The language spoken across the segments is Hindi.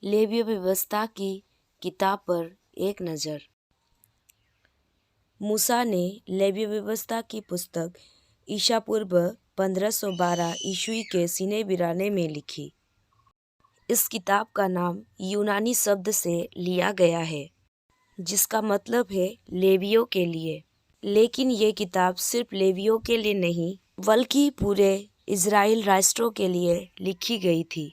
लेवीय व्यवस्था की किताब पर एक नज़र। मूसा ने लेवीय व्यवस्था की पुस्तक ईसा पूर्व 1512 ईस्वी के सीनै बिराने में लिखी। इस किताब का नाम यूनानी शब्द से लिया गया है जिसका मतलब है लेवियों के लिए। लेकिन ये किताब सिर्फ लेवियों के लिए नहीं बल्कि पूरे इज़राइल राष्ट्रों के लिए लिखी गई थी।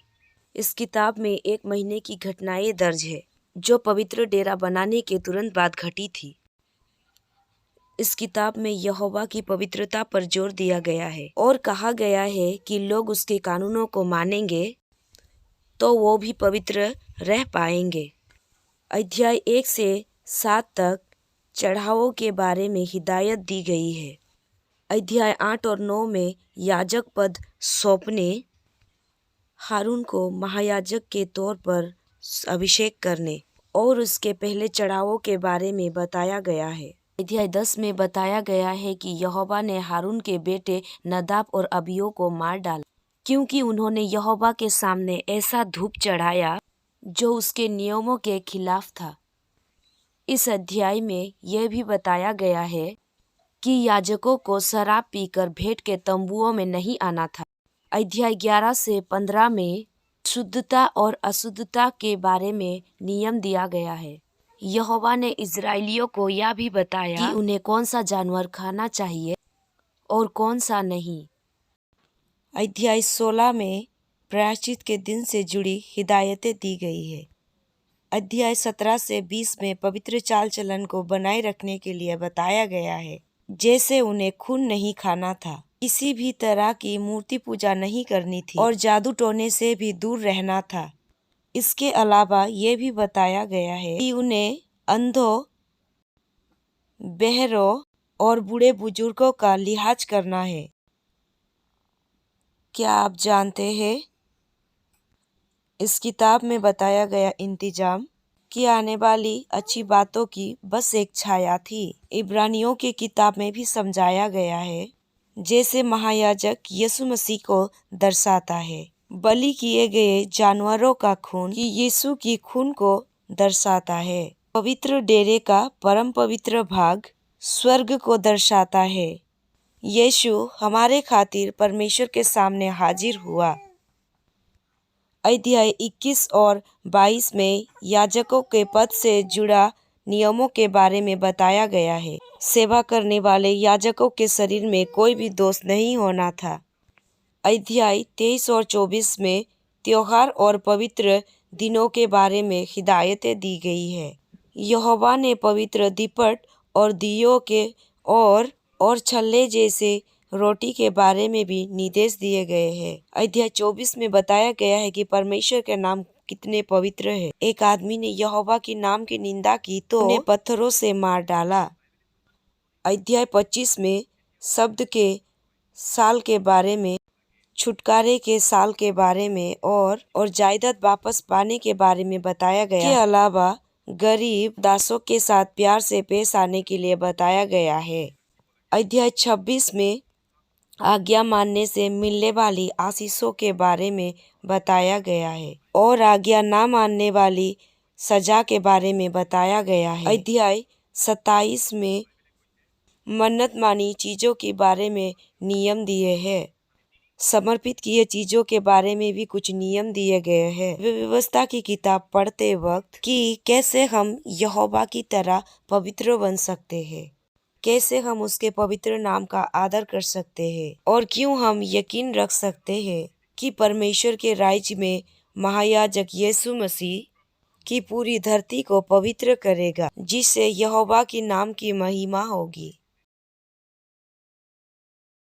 इस किताब में एक महीने की घटनाएं दर्ज है जो पवित्र डेरा बनाने के तुरंत बाद घटी थी। इस किताब में यहोवा की पवित्रता पर जोर दिया गया है और कहा गया है कि लोग उसके कानूनों को मानेंगे तो वो भी पवित्र रह पाएंगे। अध्याय 1 से 7 तक चढ़ावों के बारे में हिदायत दी गई है। अध्याय 8 और 9 में याजक पद सौंपने, हारून को महायाजक के तौर पर अभिषेक करने और उसके पहले चढ़ावों के बारे में बताया गया है। अध्याय 10 में बताया गया है कि यहोवा ने हारून के बेटे नदाब और अबीऊ को मार डाला क्योंकि उन्होंने यहोवा के सामने ऐसा धूप चढ़ाया जो उसके नियमों के खिलाफ था। इस अध्याय में यह भी बताया गया है कि याजकों को शराब पीकर भेंट के तंबुओं में नहीं आना था। अध्याय 11 से 15 में शुद्धता और अशुद्धता के बारे में नियम दिया गया है। यहोवा ने इज़राइलियों को यह भी बताया कि उन्हें कौन सा जानवर खाना चाहिए और कौन सा नहीं। अध्याय 16 में प्रायश्चित के दिन से जुड़ी हिदायतें दी गई है। अध्याय 17 से 20 में पवित्र चाल चलन को बनाए रखने के लिए बताया गया है, जैसे उन्हें खून नहीं खाना था, किसी भी तरह की मूर्ति पूजा नहीं करनी थी और जादू टोने से भी दूर रहना था। इसके अलावा ये भी बताया गया है कि उन्हें अंधों, बहरों और बूढ़े बुजुर्गों का लिहाज करना है। क्या आप जानते हैं इस किताब में बताया गया इंतजाम कि आने वाली अच्छी बातों की बस एक छाया थी। इब्रानियों की किताब में भी समझाया गया है जैसे महायाजक यीशु मसीह को दर्शाता है। बलि किए गए जानवरों का खून कि यीशु की खून को दर्शाता है। पवित्र डेरे का परम पवित्र भाग स्वर्ग को दर्शाता है। यीशु हमारे खातिर परमेश्वर के सामने हाजिर हुआ। अध्याय 21 और 22 में याजकों के पद से जुड़ा नियमों के बारे में बताया गया है। सेवा करने वाले याजकों के शरीर में कोई भी दोष नहीं होना था। अध्याय 23 और 24 में त्योहार और पवित्र दिनों के बारे में हिदायतें दी गई है। यहोवा ने पवित्र दीपट और दियों के और छल्ले जैसे रोटी के बारे में भी निर्देश दिए गए हैं। अध्याय 24 में बताया गया है कि परमेश्वर के नाम कितने पवित्र है। एक आदमी ने यहोवा की नाम की निंदा की तो उन्हें पत्थरों से मार डाला। अध्याय 25 में शब्द के साल के बारे में, छुटकारे के साल के बारे में और जायदाद वापस पाने के बारे में बताया गया। के अलावा गरीब दासों के साथ प्यार से पेश आने के लिए बताया गया है। अध्याय 26 में आज्ञा मानने से मिलने वाली आशीषों के बारे में बताया गया है और आज्ञा ना मानने वाली सजा के बारे में बताया गया है। अध्याय 27 में मन्नत मानी चीज़ों के बारे में नियम दिए हैं। समर्पित किए चीज़ों के बारे में भी कुछ नियम दिए गए हैं। व्यवस्था की किताब पढ़ते वक्त कि कैसे हम यहोवा की तरह पवित्र बन सकते हैं, कैसे हम उसके पवित्र नाम का आदर कर सकते हैं और क्यों हम यकीन रख सकते हैं कि परमेश्वर के राज्य में महायाजक यीशु मसीह की पूरी धरती को पवित्र करेगा, जिससे यहोवा की नाम की महिमा होगी।